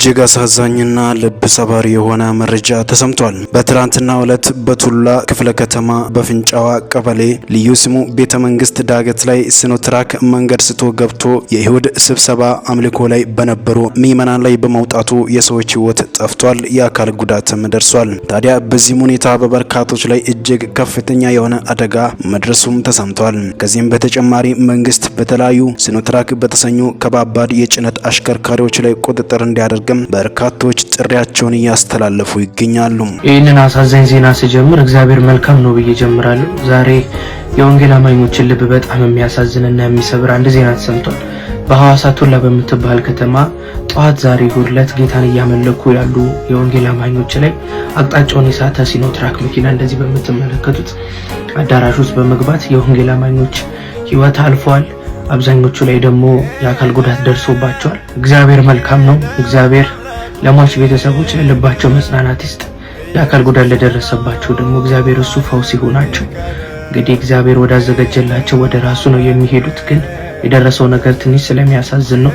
እጅግ አሳዛኝና ልብ ሰባሪ የሆነ መረጃ ተሰምቷል። በትላንትናው ዕለት በቱላ ክፍለ ከተማ በፍንጫዋ ቀበሌ ልዩ ስሙ ቤተ መንግስት ዳገት ላይ ሲኖትራክ መንገድ ስቶ ገብቶ የይሁድ ስብሰባ አምልኮ ላይ በነበሩ ምዕመናን ላይ በመውጣቱ የሰዎች ህይወት ጠፍቷል፣ የአካል ጉዳትም ደርሷል። ታዲያ በዚህ ሁኔታ በበርካቶች ላይ እጅግ ከፍተኛ የሆነ አደጋ መድረሱም ተሰምቷል። ከዚህም በተጨማሪ መንግስት በተለያዩ ሲኖትራክ በተሰኙ ከባባድ የጭነት አሽከርካሪዎች ላይ ቁጥጥር እንዲያደርግም በርካቶች ጥሪያቸውን እያስተላለፉ ይገኛሉ። ይህንን አሳዛኝ ዜና ሲጀምር እግዚአብሔር መልካም ነው ብዬ ጀምራለሁ። ዛሬ የወንጌል አማኞችን ልብ በጣም የሚያሳዝንና የሚሰብር አንድ ዜና ተሰምቷል። በሐዋሳ ቱላ በምትባል ከተማ ጧት ዛሬ ሁለት ጌታን እያመለኩ ያሉ የወንጌል አማኞች ላይ አቅጣጫውን የሳተ ሲኖትራክ መኪና እንደዚህ በምትመለከቱት አዳራሽ ውስጥ በመግባት የወንጌል አማኞች ህይወት አልፏል። አብዛኞቹ ላይ ደግሞ የአካል ጉዳት ደርሶባቸዋል። እግዚአብሔር መልካም ነው። እግዚአብሔር ለሟች ቤተሰቦች ልባቸው መጽናናት ይስጥ። የአካል ጉዳት ለደረሰባቸው ደግሞ እግዚአብሔር እሱ ፈውስ ይሁናቸው። እንግዲህ እግዚአብሔር ወዳዘጋጀላቸው ወደ ራሱ ነው የሚሄዱት። ግን የደረሰው ነገር ትንሽ ስለሚያሳዝን ነው።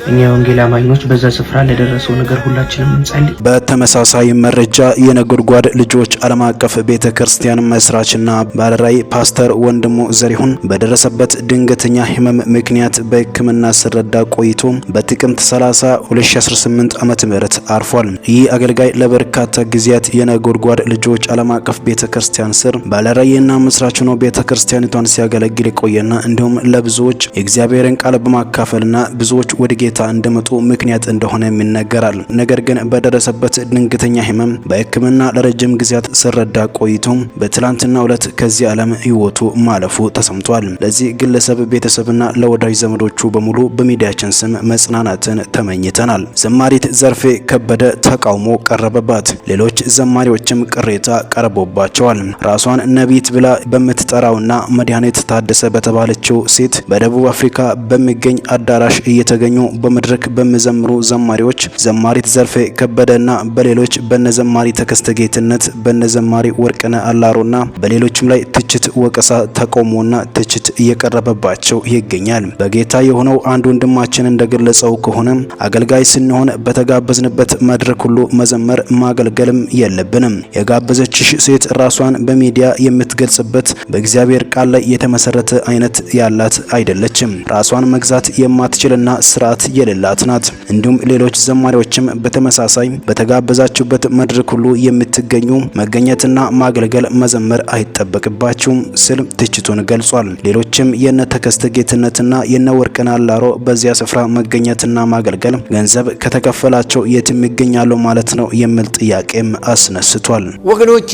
እኛ የወንጌል አማኞች በዛ ስፍራ ለደረሰው ነገር ሁላችንም እንጸልይ። በተመሳሳይ መረጃ የነጎድጓድ ልጆች ዓለም አቀፍ ቤተክርስቲያን መስራችና ባለራዕይ ፓስተር ወንድሙ ዘሪሁን በደረሰበት ድንገተኛ ህመም ምክንያት በሕክምና ሲረዳ ቆይቶ በጥቅምት 30 2018 ዓመተ ምህረት አርፏል። ይህ አገልጋይ ለበርካታ ጊዜያት የነጎድጓድ ልጆች ዓለም አቀፍ ቤተክርስቲያን ስር ባለራዕይና መስራች ሆኖ ቤተክርስቲያኒቷን ሲያገለግል ቆየና እንዲሁም ለብዙዎች የእግዚአብሔርን ቃል በማካፈልና ብዙዎች ወደ ጌታ እንደመጡ ምክንያት እንደሆነ ይነገራል። ነገር ግን በደረሰበት ድንገተኛ ህመም በሕክምና ለረጅም ጊዜያት ሲረዳ ቆይቶ በትላንትናው ዕለት ከዚህ ዓለም ህይወቱ ማለፉ ተሰምቷል። ለዚህ ግለሰብ ቤተሰብና ለወዳጅ ዘመዶቹ በሙሉ በሚዲያችን ስም መጽናናትን ተመኝተናል። ዘማሪት ዘርፌ ከበደ ተቃውሞ ቀረበባት። ሌሎች ዘማሪዎችም ቅሬታ ቀርቦባቸዋል። ራሷን ነቢይት ብላ በምትጠራውና መድኃኒት ታደሰ በተባለችው ሴት በደቡብ አፍሪካ በሚገኝ አዳራሽ እየተገኙ በመድረክ በሚዘምሩ ዘማሪዎች ዘማሪት ዘርፌ ከበደና በሌሎች በነዘማሪ ተከስተ ጌትነት በነዘማሪ ወርቅነ አላሮና በሌሎችም ላይ ትችት፣ ወቀሳ፣ ተቃውሞና ትችት እየቀረበባቸው ይገኛል። በጌታ የሆነው አንድ ወንድማችን እንደገለጸው ከሆነ አገልጋይ ስንሆን በተጋበዝንበት መድረክ ሁሉ መዘመር ማገልገልም የለብንም። የጋበዘችሽ ሴት ራሷን በሚዲያ የምትገልጽበት በእግዚአብሔር ቃል ላይ የተመሰረተ አይነት ያላት አይደለችም። ራሷን መግዛት የማትችልና ስርዓት የሌላት ናት። እንዲሁም ሌሎች ዘማሪዎችም በተመሳሳይ በተጋበዛችሁበት መድረክ ሁሉ የምትገኙ መገኘትና ማገልገል መዘመር አይጠበቅባችሁም ሲል ትችቱን ገልጿል። ሌሎችም የነ ተከስተ ጌትነትና የነ ወርቅነ አላሮ በዚያ ስፍራ መገኘትና ማገልገል ገንዘብ ከተከፈላቸው የት ይገኛሉ ማለት ነው የሚል ጥያቄም አስነስቷል። ወገኖቼ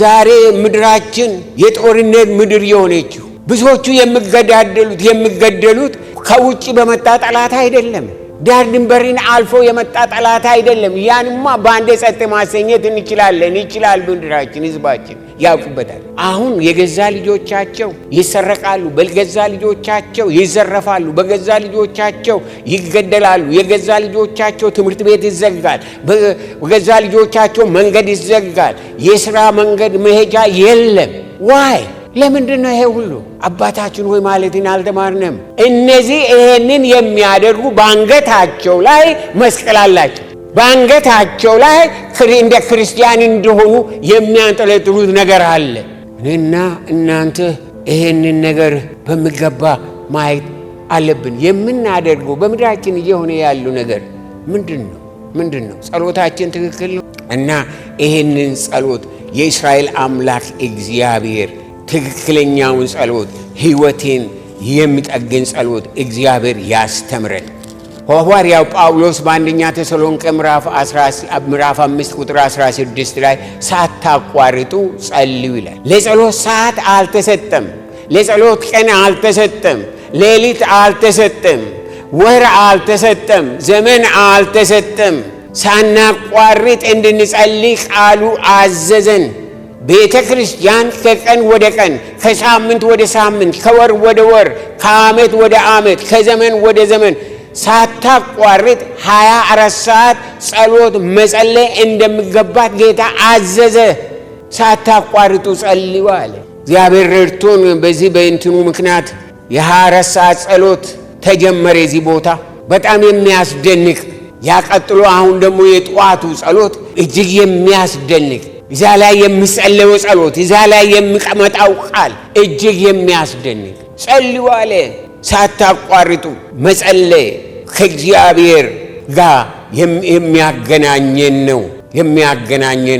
ዛሬ ምድራችን የጦርነት ምድር የሆነችው ብዙዎቹ የሚገደሉት ከውጪ በመጣ ጠላት አይደለም። ዳር ድንበርን አልፎ የመጣ ጠላት አይደለም። ያንማ በአንዴ ጸጥ ማሰኘት ይችላል። ምድራችን ህዝባችን ያውቁበታል። አሁን የገዛ ልጆቻቸው ይሰረቃሉ፣ በገዛ ልጆቻቸው ይዘረፋሉ፣ በገዛ ልጆቻቸው ይገደላሉ፣ የገዛ ልጆቻቸው ትምህርት ቤት ይዘጋል፣ በገዛ ልጆቻቸው መንገድ ይዘጋል፣ የሥራ መንገድ መሄጃ የለም። ዋይ ለምንድን ነው ይሄ ሁሉ? አባታችን ሆይ ማለትን አልተማርንም? እነዚህ ይሄንን የሚያደርጉ በአንገታቸው ላይ መስቀል አላቸው። በአንገታቸው ላይ እንደ ክርስቲያን እንደሆኑ የሚያንጠለጥሉት ነገር አለ። እኔና እናንተ ይሄንን ነገር በሚገባ ማየት አለብን። የምናደርገው በምድራችን እየሆነ ያሉ ነገር ምንድን ነው? ጸሎታችን ትክክል ነው? እና ይሄንን ጸሎት የእስራኤል አምላክ እግዚአብሔር ትክክለኛውን ጸሎት ሕይወቴን የሚጠግን ጸሎት እግዚአብሔር ያስተምረን። ሐዋርያው ጳውሎስ በአንደኛ ተሰሎንቄ ምዕራፍ 5 ቁጥር 16 ላይ ሳታቋርጡ ጸልዩ ይላል። ለጸሎት ሰዓት አልተሰጠም፣ ለጸሎት ቀን አልተሰጠም፣ ሌሊት አልተሰጠም፣ ወር አልተሰጠም፣ ዘመን አልተሰጠም። ሳናቋርጥ እንድንጸልይ ቃሉ አዘዘን። ቤተ ክርስቲያን ከቀን ወደ ቀን፣ ከሳምንት ወደ ሳምንት፣ ከወር ወደ ወር፣ ከዓመት ወደ ዓመት፣ ከዘመን ወደ ዘመን ሳታቋርጥ 24 ሰዓት ጸሎት መጸለይ እንደሚገባት ጌታ አዘዘ። ሳታቋርጡ ጸልዩ አለ። እግዚአብሔር ረድቶን በዚህ በእንትኑ ምክንያት የ24 ሰዓት ጸሎት ተጀመረ። እዚህ ቦታ በጣም የሚያስደንቅ ያቀጥሎ አሁን ደግሞ የጧቱ ጸሎት እጅግ የሚያስደንቅ እዛ ላይ የሚጸለየው ጸሎት እዛ ላይ የሚቀመጣው ቃል እጅግ የሚያስደንቅ ጸልዩ አለ። ሳታቋርጡ መጸለይ ከእግዚአብሔር ጋር የሚያገናኘን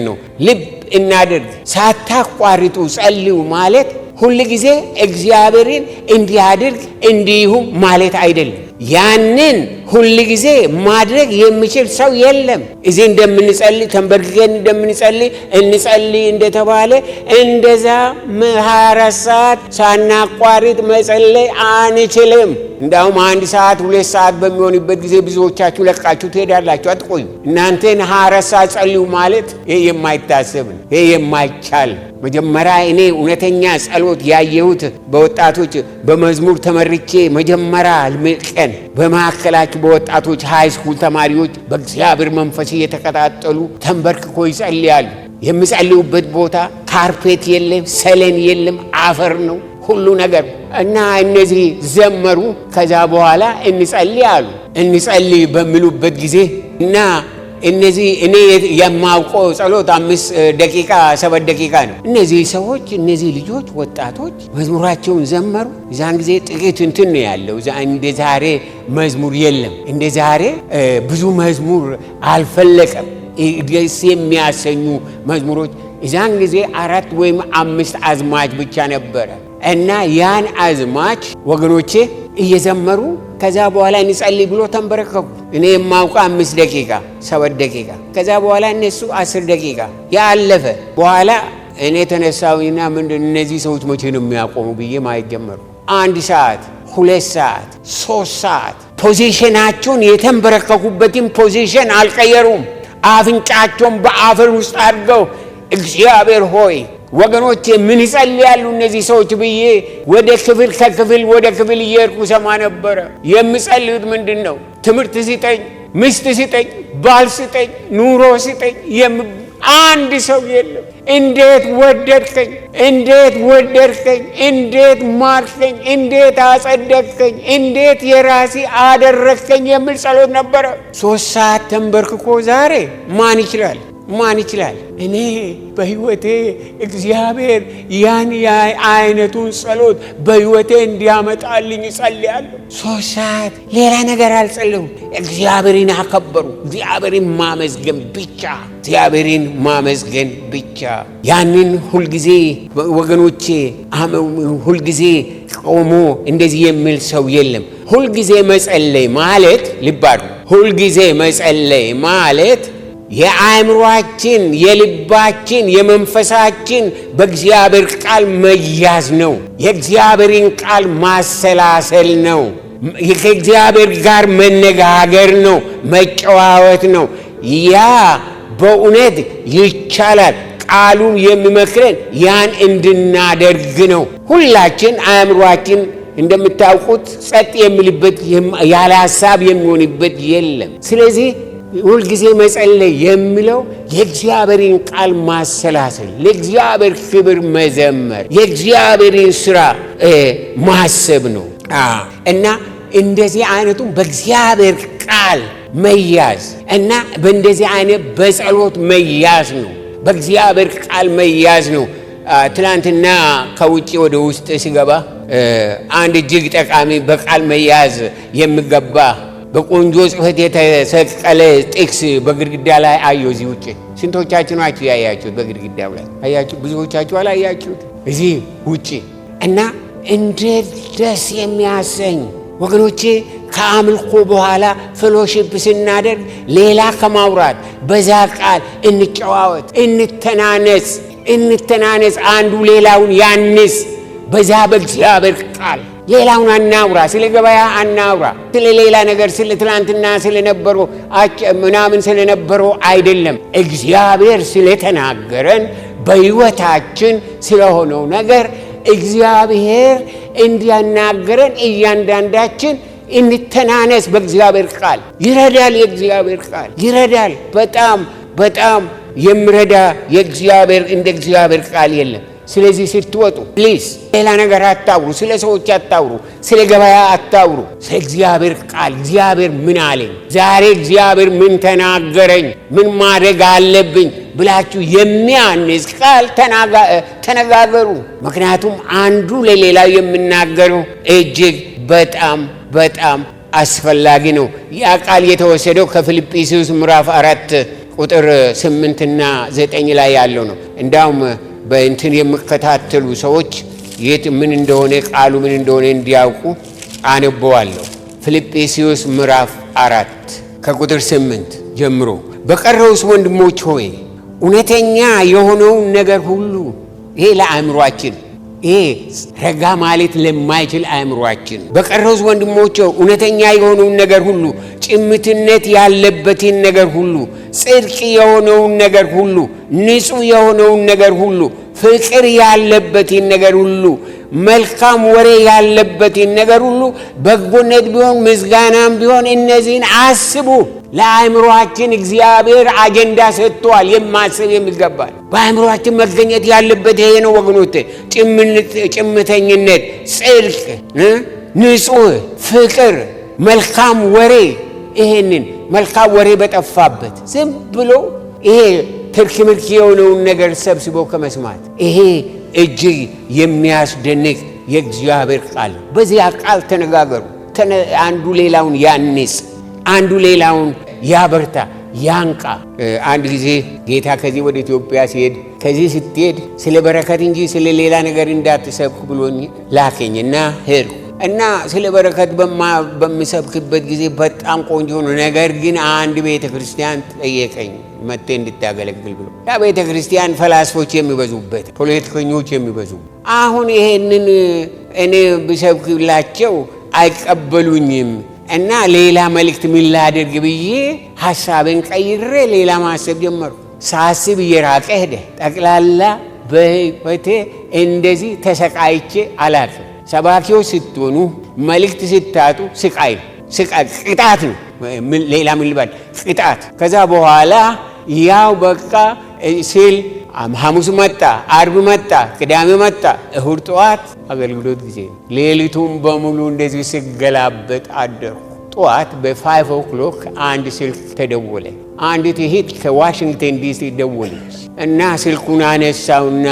ነው። ልብ እናድርግ። ሳታቋርጡ ጸልዩ ማለት ሁሉ ጊዜ እግዚአብሔርን እንዲያድርግ እንዲሁም ማለት አይደለም። ያንን ሁሉ ጊዜ ማድረግ የሚችል ሰው የለም። እዚህ እንደምንጸልይ ተንበርክከን እንጸልይ እንደተባለ እንደዛ 24 ሰዓት ሳናቋርጥ መጸለይ አንችልም። እንዳውም 1 ሰዓት 2 ሰዓት በሚሆንበት ጊዜ ብዙዎቻችሁ ለቃችሁ ትሄዳላችሁ፣ አትቆዩ። እናንተን 24 ሰዓት ጸልዩ ማለት ይሄ የማይታሰብ ነው፣ ይሄ የማይቻል። መጀመሪያ እኔ እውነተኛ ጸሎት ያየሁት በወጣቶች በመዝሙር ተመርቼ መጀመሪያ ቀን በማዕከላችሁ በወጣቶች ሃይ ስኩል ተማሪዎች በእግዚአብሔር መንፈስ እየተቀጣጠሉ ተንበርክኮ ይጸልያሉ። የሚጸልዩበት ቦታ ካርፔት የለም፣ ሰሌን የለም፣ አፈር ነው ሁሉ ነገር እና እነዚህ ዘመሩ። ከዛ በኋላ እንጸልይ አሉ። እንጸልይ በሚሉበት ጊዜ እና እነዚህ እኔ የማውቀው ጸሎት 5 ደቂቃ 7 ደቂቃ ነው። እነዚህ ሰዎች እነዚህ ልጆች ወጣቶች መዝሙራቸውን ዘመሩ። እዛን ጊዜ ጥቂት እንትን ነው ያለው። እንደ ዛሬ መዝሙር የለም። እንደ ዛሬ ብዙ መዝሙር አልፈለቀም። ደስ የሚያሰኙ መዝሙሮች እዛን ጊዜ 4 ወይም 5 አዝማች ብቻ ነበረ እና ያን አዝማች ወገኖቼ እየዘመሩ ከዛ በኋላ እንጸልይ ብሎ ተንበረከኩ። እኔ የማውቀው 5 ደቂቃ 7 ደቂቃ ከዛ በኋላ እነሱ 10 ደቂቃ ያለፈ በኋላ እኔ ተነሳውኝና ምንድን እነዚህ ሰዎች መቼ ነው የሚያቆሙ ብዬ ማየት ጀመሩ። 1 ሰዓት 2 ሰዓት 3 ሰዓት ፖዚሽናቸውን የተንበረከኩበትን ፖዚሽን አልቀየሩም። አፍንጫቸውን በአፈር ውስጥ አድርገው እግዚአብሔር ሆይ ወገኖቼ ምን ይጸልያሉ እነዚህ ሰዎች ብዬ ከክፍል ወደ ክፍል እየሄድኩ ሰማ ነበረ። የሚጸልዩት ምንድን ነው? ትምህርት ስጠኝ፣ ሚስት ስጠኝ፣ ባል ስጠኝ፣ ኑሮ ስጠኝ። አንድ ሰው የለም። እንዴት ወደድከኝ፣ እንዴት ወደድከኝ፣ እንዴት ማርከኝ፣ እንዴት አጸደቅከኝ፣ እንዴት የራሴ አደረግከኝ የሚል ጸሎት ነበረ። 3 ሰዓት ተንበርክኮ ዛሬ ማን ይችላል? እኔ በህይወቴ እግዚአብሔር ያን አይነቱን ጸሎት በህይወቴ እንዲያመጣልኝ ጸልያለሁ። 3 ሰዓት ሌላ ነገር አልጸለዩም። እግዚአብሔርን አከበሩ። እግዚአብሔርን ማመስገን ብቻ። ያንን ሁልጊዜ ወገኖቼ ሁልጊዜ ቆሞ እንደዚህ የሚል ሰው የለም። ሁልጊዜ መጸለይ ማለት ልባዱ ሁልጊዜ መጸለይ ማለት የአእምሮአችን፣ የልባችን፣ የመንፈሳችን በእግዚአብሔር ቃል መያዝ ነው። የእግዚአብሔርን ቃል ማሰላሰል ነው። ከእግዚአብሔር ጋር መነጋገር ነው። መጨዋወት ነው። ያ በእውነት ይቻላል። ቃሉ የሚመክረን ያን እንድናደርግ ነው። ሁላችን አእምሮአችን እንደምታውቁት ጸጥ የሚልበት ያለ ሐሳብ የሚሆንበት የለም። ስለዚህ ሁልጊዜ መጸለይ የሚለው የእግዚአብሔርን ቃል ማሰላሰል፣ ለእግዚአብሔር ክብር መዘመር፣ የእግዚአብሔርን ስራ ማሰብ ነው እና እንደዚህ አይነቱም በእግዚአብሔር ቃል መያዝ እና በእንደዚህ አይነት በጸሎት መያዝ ነው። በእግዚአብሔር ቃል መያዝ ነው። ትላንትና ከውጭ ወደ ውስጥ ሲገባ አንድ እጅግ ጠቃሚ በቃል መያዝ የሚገባ በቆንጆ ጽሕፈት የተሰቀለ ጥቅስ በግድግዳ ላይ አየሁ። እዚህ ውጭ ስንቶቻችሁ ናችሁ ያያችሁት? በግድግዳው ላይ አያችሁ? ብዙዎቻችሁ አላያችሁት? እዚህ ውጭ እና እንዴት ደስ የሚያሰኝ ወገኖቼ፣ ከአምልኮ በኋላ ፌሎሺፕ ስናደርግ ሌላ ከማውራት በዛ ቃል እንጨዋወት፣ እንተናነጽ፣ አንዱ ሌላውን ያንስ በዛ በእግዚአብሔር ቃል። ሌላውን አናውራ፣ ስለ ገበያ አናውራ፣ ስለ ሌላ ነገር፣ ስለ ትናንትና ስለነበረው ምናምን ስለነበረው አይደለም። እግዚአብሔር ስለተናገረን በሕይወታችን ስለሆነው ነገር እግዚአብሔር እንዲያናገረን እያንዳንዳችን እንተናነስ። በእግዚአብሔር ቃል ይረዳል። የእግዚአብሔር ቃል ይረዳል። በጣም የሚረዳ የእግዚአብሔር እንደ እግዚአብሔር ቃል የለም። ስለዚህ ስትወጡ ፕሊዝ ሌላ ነገር አታውሩ፣ ስለ ሰዎች አታውሩ፣ ስለ ገበያ አታውሩ። ስለ እግዚአብሔር ቃል እግዚአብሔር ምን አለኝ፣ ዛሬ እግዚአብሔር ምን ተናገረኝ፣ ምን ማድረግ አለብኝ ብላችሁ የሚያንስ ቃል ተነጋገሩ። ምክንያቱም አንዱ ለሌላው የምናገረው እጅግ በጣም አስፈላጊ ነው። ያ ቃል የተወሰደው ከፊልጵስዩስ ምዕራፍ 4 ቁጥር 8 እና 9 ላይ ያለው ነው። እንዳውም በእንትን የሚከታተሉ ሰዎች ምን እንደሆነ ቃሉ ምን እንደሆነ እንዲያውቁ አነበዋለሁ። ፊልጵስዩስ ምዕራፍ 4 ከቁጥር 8 ጀምሮ በቀረውስ ወንድሞች ሆይ እውነተኛ የሆነውን ነገር ሁሉ፣ ይሄ ለአእምሯችን፣ ይሄ ረጋ ማለት ለማይችል አእምሯችን፣ በቀረውስ ወንድሞች እውነተኛ የሆነውን ነገር ሁሉ፣ ጭምትነት ያለበትን ነገር ሁሉ፣ ጽድቅ የሆነውን ነገር ሁሉ፣ ንጹሕ የሆነውን ነገር ሁሉ፣ ፍቅር ያለበትን ነገር ሁሉ፣ መልካም ወሬ ያለበትን ነገር ሁሉ፣ በጎነት ቢሆን ምስጋናም ቢሆን እነዚህን አስቡ። ለአእምሮአችን እግዚአብሔር አጀንዳ ሰጥቷል፣ የማሰብ የሚገባል። በአእምሮአችን መገኘት ያለበት ይሄ ነው ወገኖቼ። ጭምተኝነት፣ ጽድቅ፣ ንጹሕ፣ ፍቅር፣ መልካም ወሬ። ይሄንን መልካም ወሬ በጠፋበት ዝም ብሎ ይሄ ትርክምርክ የሆነውን ነገር ሰብስቦ ከመስማት ይሄ እጅግ የሚያስደንቅ የእግዚአብሔር ቃል። በዚያ ቃል ተነጋገሩ። አንዱ ሌላውን ያንጽ፣ አንዱ ሌላውን ያበርታ፣ ያንቃ። አንድ ጊዜ ጌታ ከዚህ ወደ ኢትዮጵያ ሲሄድ ከዚህ ስትሄድ ስለ በረከት እንጂ ስለ ሌላ ነገር እንዳትሰብክ ብሎኝ ላከኝና ሄድኩ እና ስለ በረከት በምሰብክበት ጊዜ በጣም ቆንጆ ነው። ነገር ግን አንድ ቤተ ክርስቲያን ጠየቀኝ መጥተህ እንድታገለግል ብሎ። ያ ቤተ ክርስቲያን ፈላስፎች የሚበዙበት፣ ፖለቲከኞች የሚበዙበት። አሁን ይሄንን እኔ ብሰብክላቸው አይቀበሉኝም እና ሌላ መልእክት ምን ላድርግ ብዬ ሐሳቤን ቀይሬ ሌላ ማሰብ ጀመርኩ። ሳስብ እየራቀ ሄደ። ጠቅላላ በህይወቴ እንደዚህ ተሰቃይቼ አላውቅም። ሰባኪዎች ስትሆኑ መልእክት ስታጡ ስቃይ ቅጣት ነው። ሌላ ምን ልባል? ቅጣት። ከዛ በኋላ ያው በቃ ሲል ሐሙስ መጣ፣ አርብ መጣ፣ ቅዳሜ መጣ፣ እሁድ ጠዋት አገልግሎት ጊዜ። ሌሊቱን በሙሉ እንደዚህ ስገላበጥ አደርኩ። ጠዋት በ5 o'clock አንድ ስልክ ተደወለ። አንዲት እህት ከዋሽንግተን ዲሲ ደወለች እና ስልኩን አነሳውና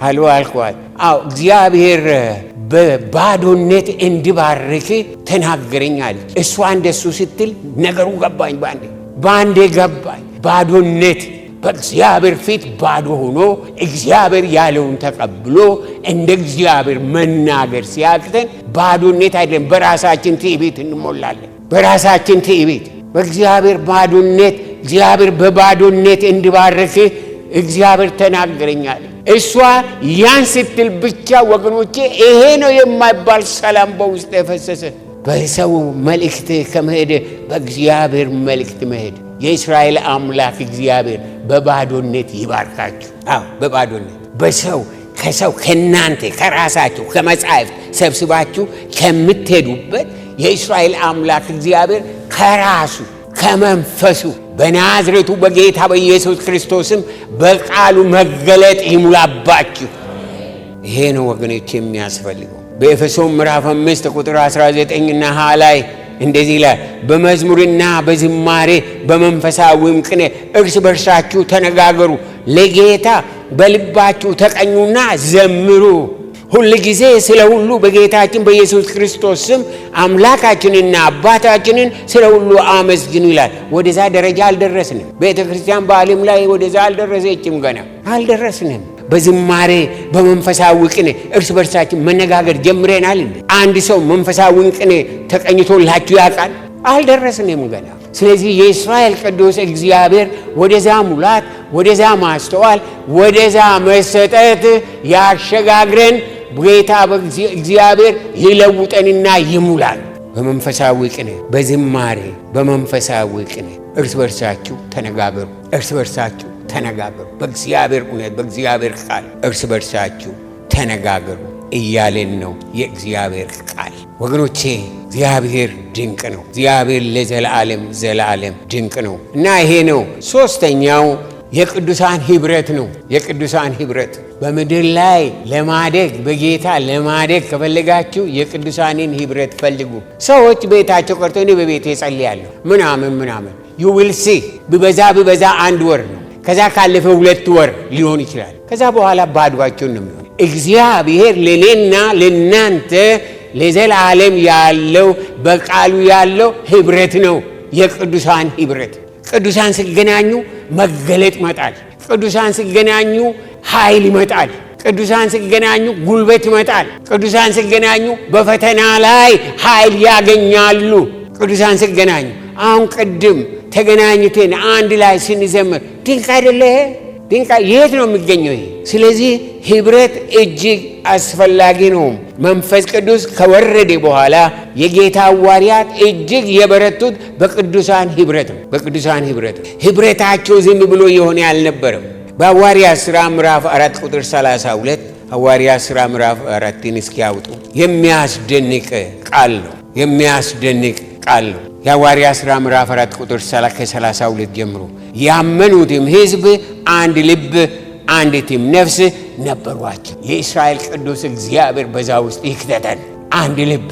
ሃሎ አልኳት። አዎ እግዚአብሔር በባዶነት እንዲባርክ ተናገረኝ አለች። እሷ እንደሱ ስትል ነገሩ ገባኝ። ባንዴ ገባኝ። ባዶነት በእግዚአብሔር ፊት ባዶ ሆኖ እግዚአብሔር ያለውን ተቀብሎ እንደ እግዚአብሔር መናገር ሲያቅተን ባዶነት አይደለም፣ በራሳችን ትዕቢት እንሞላለን። በራሳችን ትዕቢት በእግዚአብሔር ባዶነት፣ እግዚአብሔር በባዶነት እንዲባርክ እግዚአብሔር ተናገረኛል። እሷ ያን ስትል ብቻ ወገኖቼ ይሄ ነው የማይባል ሰላም በውስጥ የፈሰሰ። በሰው መልእክት ከመሄድ በእግዚአብሔር መልእክት መሄድ። የእስራኤል አምላክ እግዚአብሔር በባዶነት ይባርካችሁ። አዎ በባዶነት ከሰው ከናንተ ከራሳችሁ ከመጻሕፍት ሰብስባችሁ ከምትሄዱበት የእስራኤል አምላክ እግዚአብሔር ከራሱ ከመንፈሱ በናዝሬቱ በጌታ በኢየሱስ ክርስቶስም በቃሉ መገለጥ ይሙላባችሁ። ይሄ ነው ወገኖች የሚያስፈልገው። በኤፌሶን ምዕራፍ 5 ቁጥር 19 እና 20 ላይ እንደዚህ ይላል፣ በመዝሙርና በዝማሬ በመንፈሳዊም ቅኔ እርስ በርሳችሁ ተነጋገሩ፣ ለጌታ በልባችሁ ተቀኙና ዘምሩ። ሁል ጊዜ ስለ ሁሉ በጌታችን በኢየሱስ ክርስቶስ ስም አምላካችንና አባታችንን ስለ ሁሉ አመስግኑ ይላል። ወደዛ ደረጃ አልደረስንም። ቤተ ክርስቲያን በዓለም ላይ ወደዛ አልደረሰችም። ገና አልደረስንም። በዝማሬ በመንፈሳዊ ቅኔ እርስ በርሳችን መነጋገር ጀምረናል። አንድ ሰው መንፈሳዊ ቅኔ ተቀኝቶላችሁ ያውቃል? አልደረስንም ገና። ስለዚህ የእስራኤል ቅዱስ እግዚአብሔር ወደዛ ሙላት፣ ወደዛ ማስተዋል፣ ወደዛ መሰጠት ያሸጋግረን። ጌታ እግዚአብሔር ይለውጠንና ይሙላል። በመንፈሳዊ ቅኔ በዝማሬ በመንፈሳዊ ቅኔ እርስ በርሳችሁ ተነጋገሩ፣ እርስ በርሳችሁ ተነጋገሩ። በእግዚአብሔር እውነት በእግዚአብሔር ቃል እርስ በርሳችሁ ተነጋገሩ እያለን ነው የእግዚአብሔር ቃል። ወገኖቼ እግዚአብሔር ድንቅ ነው። እግዚአብሔር ለዘላለም ድንቅ ነው እና ይሄ ነው ሶስተኛው የቅዱሳን ህብረት ነው። የቅዱሳን ህብረት በምድር ላይ ለማደግ በጌታ ለማደግ ከፈለጋችሁ የቅዱሳንን ህብረት ፈልጉ። ሰዎች ቤታቸው ቀርቶ እኔ በቤቴ ጸልያለሁ ምናምን you will see ቢበዛ 1 ወር ነው። ከዛ ካለፈ 2 ወር ሊሆን ይችላል። ከዛ በኋላ ባዷቸውን ነው የሚሆነው። እግዚአብሔር ለኔና ለናንተ ለዘላለም ያለው በቃሉ ያለው ህብረት ነው። የቅዱሳን ህብረት ቅዱሳን ሲገናኙ መገለጥ ይመጣል። ቅዱሳን ሲገናኙ ኃይል ይመጣል። ቅዱሳን ሲገናኙ ጉልበት ይመጣል። ቅዱሳን ሲገናኙ በፈተና ላይ ኃይል ያገኛሉ። ቅዱሳን ሲገናኙ አሁን ቅድም ተገናኝተን አንድ ላይ ስንዘምር ድንቅ አይደለ? ድንቅ የት ነው የሚገኘው ይሄ? ስለዚህ ህብረት እጅግ አስፈላጊ ነው። መንፈስ ቅዱስ ከወረደ በኋላ የጌታ ሐዋርያት እጅግ የበረቱት በቅዱሳን ህብረት ነው። በቅዱሳን ህብረት ህብረታቸው ዝም ብሎ የሆነ አልነበረም። በሐዋርያት ሥራ ምዕራፍ 4 ቁጥር 32 ሐዋርያት ሥራ ምዕራፍ 4ን እስኪያውጡ የሚያስደንቅ ቃል ነው። የሚያስደንቅ ቃል ነው። የሐዋርያት ሥራ ምዕራፍ 4 ቁጥር 32 ጀምሮ ያመኑትም ህዝብ አንድ ልብ አንዲትም ነፍስ ነበሯቸው። የእስራኤል ቅዱስ እግዚአብሔር በዛ ውስጥ ይክተተን። አንድ ልብ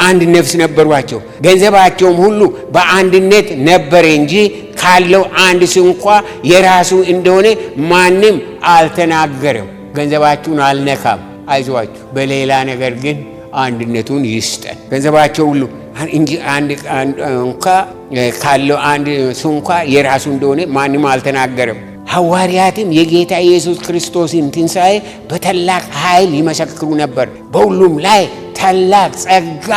አንድ ነፍስ ነበሯቸው። ገንዘባቸውም ሁሉ በአንድነት ነበረ እንጂ ካለው አንድ ስንኳ የራሱ እንደሆነ ማንም አልተናገረም። ገንዘባችሁን አልነካም፣ አይዟችሁ፣ በሌላ ነገር ግን አንድነቱን ይስጠን። ገንዘባቸው ሁሉ እንጂ አንድ እንኳ ካለው አንድ ስንኳ የራሱ እንደሆነ ማንም አልተናገረም። ሐዋርያትም የጌታ ኢየሱስ ክርስቶስን ትንሣኤ በታላቅ ኃይል ይመሰክሩ ነበር። በሁሉም ላይ ታላቅ ጸጋ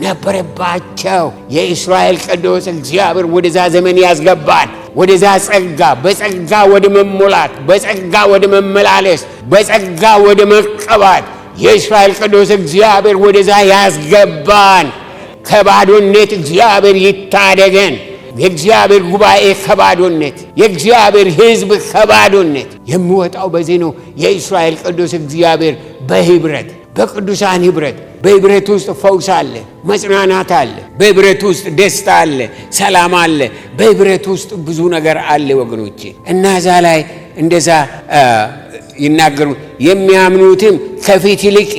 ነበረባቸው። የእስራኤል ቅዱስ እግዚአብሔር ወደዛ ዘመን ያስገባን። ወደዛ ጸጋ፣ በጸጋ ወደ መሞላት፣ በጸጋ ወደ መመላለስ፣ በጸጋ ወደ መቀባት የእስራኤል ቅዱስ እግዚአብሔር ወደዛ ያስገባን። ከባዶነት እግዚአብሔር ይታደገን። የእግዚአብሔር ጉባኤ ከባዶነት፣ የእግዚአብሔር ሕዝብ ከባዶነት የሚወጣው በዚህ ነው። የእስራኤል ቅዱስ እግዚአብሔር በህብረት፣ በቅዱሳን ህብረት፣ በህብረት ውስጥ ፈውስ አለ፣ መጽናናት አለ፣ በህብረት ውስጥ ደስታ አለ፣ ሰላም አለ፣ በህብረት ውስጥ ብዙ ነገር አለ ወገኖቼ። እና እዛ ላይ እንደዛ ይናገሩ። የሚያምኑትም ከፊት ይልቅ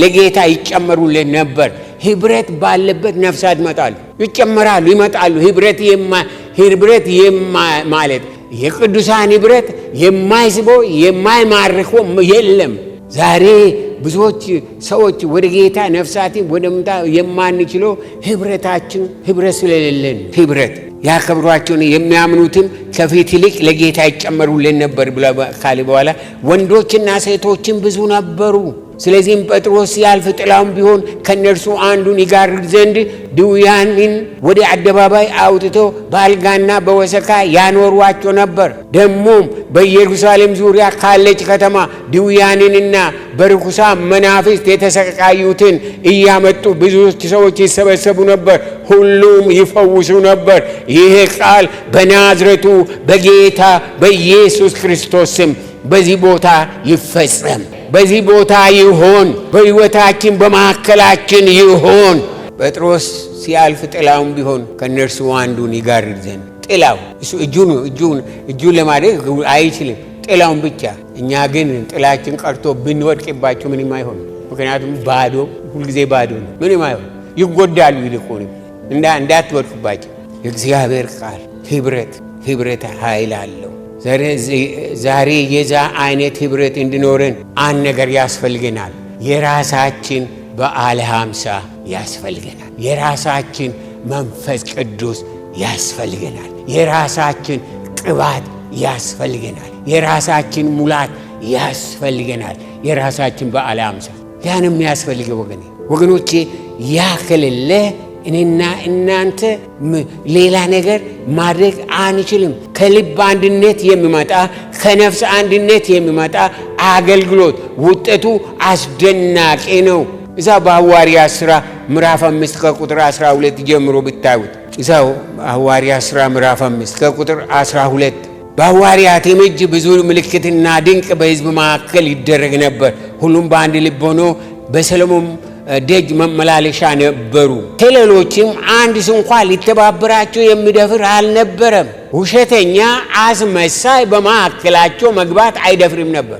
ለጌታ ይጨመሩለት ነበር። ህብረት ባለበት ነፍሳት ይመጣሉ፣ ይጨመራሉ፣ ይመጣሉ። ህብረት ማለት የቅዱሳን ህብረት የማይስበው የማይማርከው የለም። ዛሬ ብዙዎች ሰዎች ወደ ጌታ ነፍሳትን ወደ ምታ የማንችለው ህብረት ስለሌለን ህብረት ያከብሯቸውን የሚያምኑትም ከፊት ይልቅ ለጌታ ይጨመሩልን ነበር ካለ በኋላ ወንዶችና ሴቶችም ብዙ ነበሩ። ስለዚህም ጴጥሮስ ሲያልፍ ጥላውን ቢሆን ከነርሱ አንዱን ይጋርድ ዘንድ ድውያንን ወደ አደባባይ አውጥቶ በአልጋና በወሰካ ያኖሯቸው ነበር። ደግሞም በኢየሩሳሌም ዙሪያ ካለች ከተማ ድውያንንና በርኩሳ መናፍስት የተሰቃዩትን እያመጡ ብዙ ሰዎች ይሰበሰቡ ነበር፣ ሁሉም ይፈውሱ ነበር። ይሄ ቃል በናዝሬቱ በጌታ በኢየሱስ ክርስቶስ ስም በዚህ ቦታ ይፈጸም፣ በዚህ ቦታ ይሆን፣ በሕይወታችን በማዕከላችን ይሆን። ጴጥሮስ ሲያልፍ ጥላውን ቢሆን ከነርሱ አንዱን ይጋርድ ዘንድ። ጥላው እሱ እጁን ለማድረግ አይችልም፣ ጥላውን ብቻ። እኛ ግን ጥላችን ቀርቶ ብንወድቅባቸው ምንም አይሆን፣ ምክንያቱም ባዶ፣ ሁልጊዜ ባዶ ነው፣ ምንም አይሆን፣ ይጎዳሉ። ይልቁንም እንዳትወድቅባቸው። የእግዚአብሔር ቃል ህብረት ኃይል አለው። ዛሬ የዛ አይነት ህብረት እንዲኖረን አንድ ነገር ያስፈልገናል። የራሳችን በዓለ ሃምሳ ያስፈልገናል። የራሳችን መንፈስ ቅዱስ ያስፈልገናል። የራሳችን ቅባት ያስፈልገናል። የራሳችን ሙላት ያስፈልገናል። የራሳችን በዓለ ሃምሳ ያንም ያስፈልገ ወገኖቼ፣ ያ ከሌለ እኔና እናንተ ሌላ ነገር ማድረግ አንችልም። ከልብ አንድነት የሚመጣ ከነፍስ አንድነት የሚመጣ አገልግሎት ውጤቱ አስደናቂ ነው። እዛ በሐዋርያት ሥራ ምዕራፍ 5 ከቁጥር 12 ጀምሮ ብታዩት፣ እዛው ሐዋርያት ሥራ ምዕራፍ 5 ከቁጥር 12 በሐዋርያትም እጅ ብዙ ምልክትና ድንቅ በሕዝብ መካከል ይደረግ ነበር። ሁሉም በአንድ ልብ ሆኖ በሰሎሞን ደጅ መመላለሻ ነበሩ። ከሌሎችም አንድ ስንኳ ሊተባበራቸው የሚደፍር አልነበረም። ውሸተኛ አስመሳይ በመካከላቸው መግባት አይደፍርም ነበር።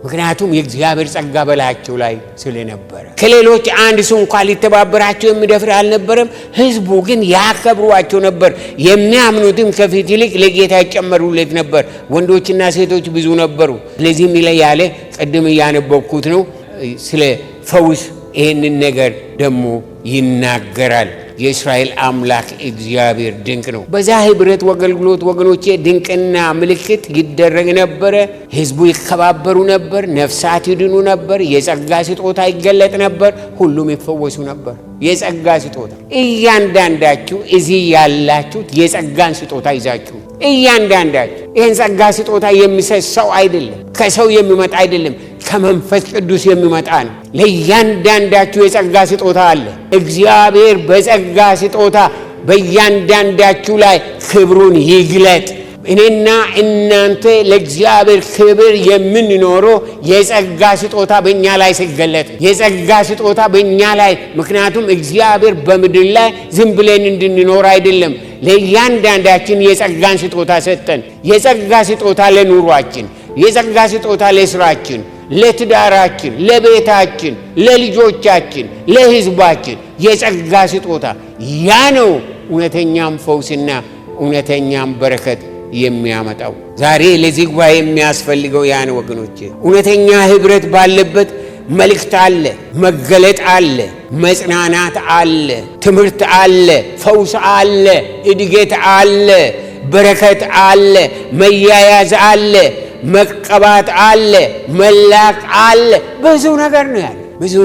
ምክንያቱም የእግዚአብሔር ጸጋ በላያቸው ላይ ስለነበረ። ከሌሎች አንድ ስንኳ ሊተባበራቸው የሚደፍር አልነበረም። ሕዝቡ ግን ያከብሯቸው ነበር። የሚያምኑትም ከፊት ይልቅ ለጌታ ይጨመሩለት ነበር። ወንዶችና ሴቶች ብዙ ነበሩ። ስለዚህም ያለ ቅድም እያነበብኩት ነው ስለ ፈውስ ይህንን ነገር ደግሞ ይናገራል። የእስራኤል አምላክ እግዚአብሔር ድንቅ ነው። በዛ ህብረት አገልግሎት ወገኖቼ ድንቅና ምልክት ይደረግ ነበረ። ህዝቡ ይከባበሩ ነበር። ነፍሳት ይድኑ ነበር። የጸጋ ስጦታ ይገለጥ ነበር። ሁሉም ይፈወሱ ነበር። የጸጋ ስጦታ እያንዳንዳችሁ እዚህ ያላችሁት የጸጋን ስጦታ ይዛችሁ እያንዳንዳችሁ ይህን ጸጋ ስጦታ የሚሰጥ ሰው አይደለም፣ ከሰው የሚመጣ አይደለም፣ ከመንፈስ ቅዱስ የሚመጣ ነው። ለእያንዳንዳችሁ የጸጋ ስጦታ አለ። እግዚአብሔር በጸጋ ስጦታ በእያንዳንዳችሁ ላይ ክብሩን ይግለጥ። እኔና እናንተ ለእግዚአብሔር ክብር የምንኖረው የጸጋ ስጦታ በእኛ ላይ ሲገለጥ፣ የጸጋ ስጦታ በእኛ ላይ ምክንያቱም እግዚአብሔር በምድር ላይ ዝም ብለን እንድንኖር አይደለም። ለእያንዳንዳችን የጸጋን ስጦታ ሰጠን። የጸጋ ስጦታ ለኑሯችን፣ የጸጋ ስጦታ ለስራችን፣ ለትዳራችን፣ ለቤታችን፣ ለልጆቻችን፣ ለህዝባችን የጸጋ ስጦታ ያ ነው እውነተኛም ፈውስና እውነተኛም በረከት የሚያመጣው። ዛሬ ለዚህ ጉባኤ የሚያስፈልገው ያ ነው ወገኖቼ። እውነተኛ ህብረት ባለበት መልእክት አለ፣ መገለጥ አለ፣ መጽናናት አለ፣ ትምህርት አለ፣ ፈውስ አለ፣ እድገት አለ፣ በረከት አለ፣ መያያዝ አለ፣ መቀባት አለ፣ መላክ አለ። ብዙ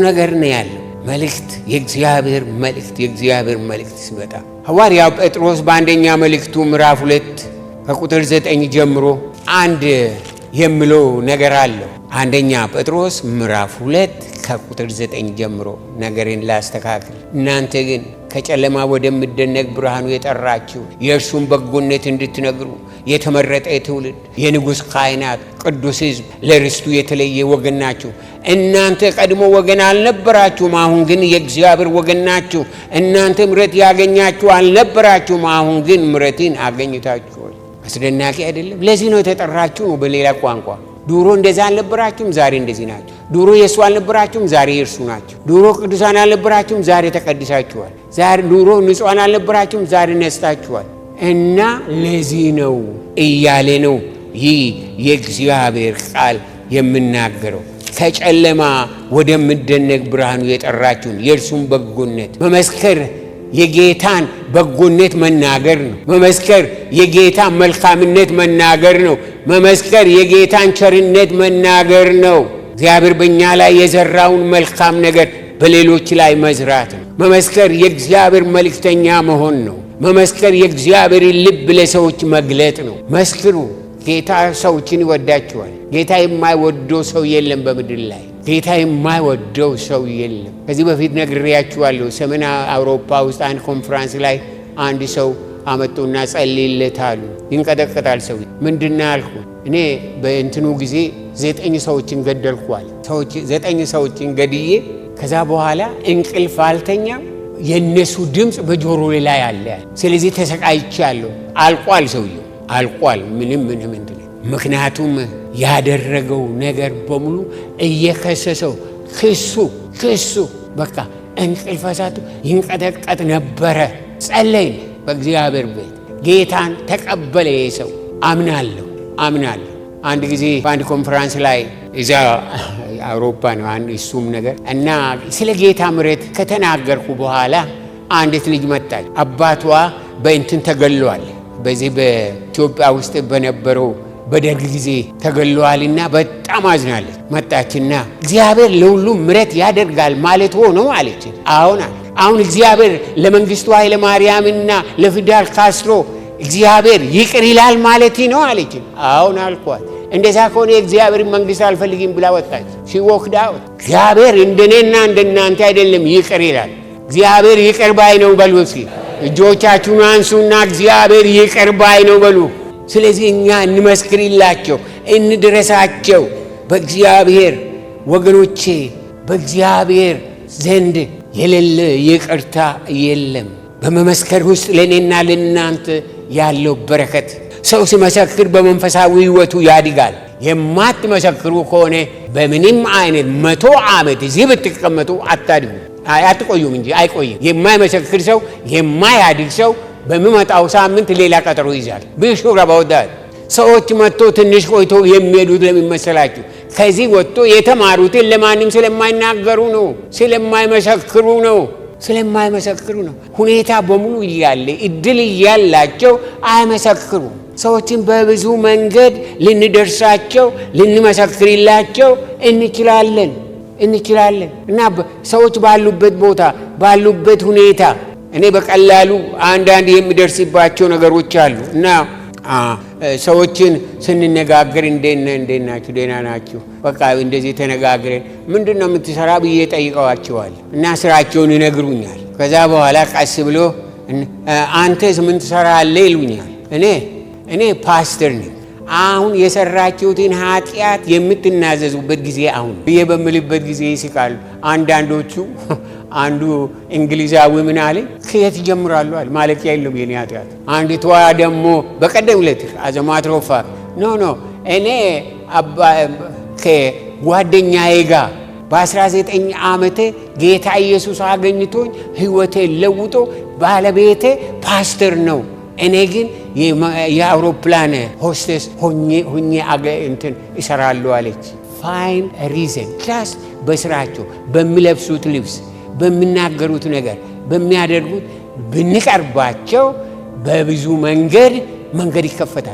ነገር ነው ያለው። መልእክት የእግዚአብሔር መልእክት ሲመጣ ሐዋርያው ጴጥሮስ በአንደኛ መልእክቱ ምዕራፍ 2 ከቁጥር 9 ጀምሮ አንድ የሚለው ነገር አለው። አንደኛ ጴጥሮስ ምዕራፍ 2 ከቁጥር 9 ጀምሮ ነገርን ላስተካክል። እናንተ ግን ከጨለማ ወደሚደነቅ ብርሃኑ የጠራችሁ የእርሱን በጎነት እንድትነግሩ የተመረጠ ትውልድ፣ የንጉሥ ካህናት፣ ቅዱስ ሕዝብ፣ ለርስቱ የተለየ ወገን ናችሁ። እናንተ ቀድሞ ወገን አልነበራችሁም፣ አሁን ግን የእግዚአብሔር ወገን ናችሁ። እናንተ ምሕረት ያገኛችሁ አልነበራችሁም፣ አሁን ግን ምሕረትን አገኝታችኋል። አስደናቂ አይደለም? ለዚህ ነው የተጠራችሁ ነው። በሌላ ቋንቋ ዱሮ እንደዛ አልነበራችሁም፣ ዛሬ እንደዚህ ናችሁ። ዱሮ የእሱ አልነበራችሁም፣ ዛሬ የእርሱ ናችሁ። ዱሮ ቅዱሳን አልነበራችሁም፣ ዛሬ ተቀድሳችኋል። ዱሮ ንጹሐን አልነበራችሁም፣ ዛሬ ነስታችኋል። እና ለዚህ ነው እያለ ነው ይህ የእግዚአብሔር ቃል የምናገረው። ከጨለማ ወደሚደነቅ ብርሃኑ የጠራችሁን የእርሱን በጎነት መመስከር የጌታን በጎነት መናገር ነው። መመስከር የጌታን መልካምነት መናገር ነው። መመስከር የጌታን ቸርነት መናገር ነው። እግዚአብሔር በእኛ ላይ የዘራውን መልካም ነገር በሌሎች ላይ መዝራት ነው። መመስከር የእግዚአብሔር መልእክተኛ መሆን ነው። መመስከር የእግዚአብሔርን ልብ ለሰዎች መግለጥ ነው። መስክሩ። ጌታ ሰዎችን ይወዳቸዋል። ጌታ የማይወደው ሰው የለም በምድር ላይ። ጌታ የማይወደው ሰው የለም። ከዚህ በፊት ነግሬያችኋለሁ። ሰሜን አውሮፓ ውስጥ አንድ ኮንፈረንስ ላይ አንድ ሰው አመጡና ጸልይለት አሉ። ይንቀጠቀጣል ሰው። ምንድን አልኩ እኔ በእንትኑ ጊዜ 9 ሰዎችን ገደልኳል። 9 ሰዎችን ገድዬ ከዛ በኋላ እንቅልፍ አልተኛም። የነሱ ድምፅ በጆሮ ላይ አለ። ስለዚህ ተሰቃይቻለሁ። አልቋል፣ ሰውየው አልቋል። ምንም እንትን ምክንያቱም ያደረገው ነገር በሙሉ እየከሰሰው ክሱ በቃ እንቅልፍ ሳቱ ይንቀጠቀጥ ነበረ። ጸለይ በእግዚአብሔር ቤት ጌታን ተቀበለ። ሰው አምናለሁ። አንድ ጊዜ በአንድ ኮንፈረንስ ላይ እዛ አውሮፓ ነው እሱም ነገር እና ስለ ጌታ ምሕረት ከተናገርኩ በኋላ አንዲት ልጅ መጣች። አባቷ በእንትን ተገሏል። በዚህ በኢትዮጵያ ውስጥ በነበረው በደርግ ጊዜ ተገሏልና በጣም አዝናለች። መጣችና እግዚአብሔር ለሁሉም ምሕረት ያደርጋል ማለት ሆኖ አለች። አሁን እግዚአብሔር ለመንግስቱ ኃይለ ማርያምና ለፊደል ካስትሮ እግዚአብሔር ይቅር ይላል ማለት ነው አለች። አሁን አልኳት። እንደዛ ከሆነ የእግዚአብሔር መንግስት አልፈልግም ብላ ወጣች። ሲወክዳው እግዚአብሔር እንደኔና እንደናንተ አይደለም፣ ይቅር ይላል። እግዚአብሔር ይቅር ባይ ነው በሉ። እስኪ እጆቻችሁን አንሱና እግዚአብሔር ይቅር ባይ ነው በሉ። ስለዚህ እኛ እንመስክርላቸው፣ እንድረሳቸው። በእግዚአብሔር ወገኖቼ፣ በእግዚአብሔር ዘንድ የሌለ ይቅርታ የለም። በመመስከር ውስጥ ለእኔና ለእናንተ ያለው በረከት ሰው ሲመሰክር በመንፈሳዊ ሕይወቱ ያድጋል። የማትመሰክሩ ከሆነ በምንም አይነት 100 ዓመት እዚህ ብትቀመጡ አትቆዩም እንጂ አይቆይም። የማይመሰክር ሰው የማያድግ ሰው በሚመጣው ሳምንት ሌላ ቀጠሮ ይዛል። ቢሹር አባውዳት ሰዎች መጥቶ ትንሽ ቆይቶ የሚሄዱት ለሚመሰላችሁ ከዚህ ወጥቶ የተማሩትን ለማንም ስለማይናገሩ ነው፣ ስለማይመሰክሩ ነው። ሁኔታ በሙሉ እያለ እድል እያላቸው አይመሰክሩም። ሰዎችን በብዙ መንገድ ልንደርሳቸው ልንመሰክርላቸው እንችላለን እና ሰዎች ባሉበት ቦታ ባሉበት ሁኔታ እኔ በቀላሉ አንዳንድ የሚደርስባቸው ነገሮች አሉ እና ሰዎችን ስንነጋገር እንዴት ናችሁ? ደህና ናችሁ? በቃ እንደዚህ ተነጋግረን ምንድነው የምትሰራ ብዬ ጠይቀዋቸዋል እና ስራቸውን ይነግሩኛል። ከዛ በኋላ ቀስ ብሎ አንተስ ምን ትሰራለህ ይሉኛል። እኔ ፓስተር ነኝ። አሁን የሰራችሁትን ኃጢአት የምትናዘዙበት ጊዜ አሁን ብዬ በምልበት ጊዜ ይስቃሉ አንዳንዶቹ። አንዱ እንግሊዛዊ ምን አለ፣ ከየት ይጀምራሉ አለ። ማለቂያ የለውም የኔ ኃጢአት። አንዲቷ ደግሞ በቀደም ዕለት አዘማትሮፋ ኖ እኔ ከጓደኛዬ ጋር በ19 ዓመቴ ጌታ ኢየሱስ አገኝቶኝ ሕይወቴ ለውጦ ባለቤቴ ፓስተር ነው፣ እኔ ግን የአውሮፕላን ሆስቴስ ሆኜ እንትን እሰራለሁ አለች። ፋይን ሪዘን ፕላስ በስራቸው በሚለብሱት ልብስ በሚናገሩት ነገር በሚያደርጉት ብንቀርባቸው በብዙ መንገድ ይከፈታል።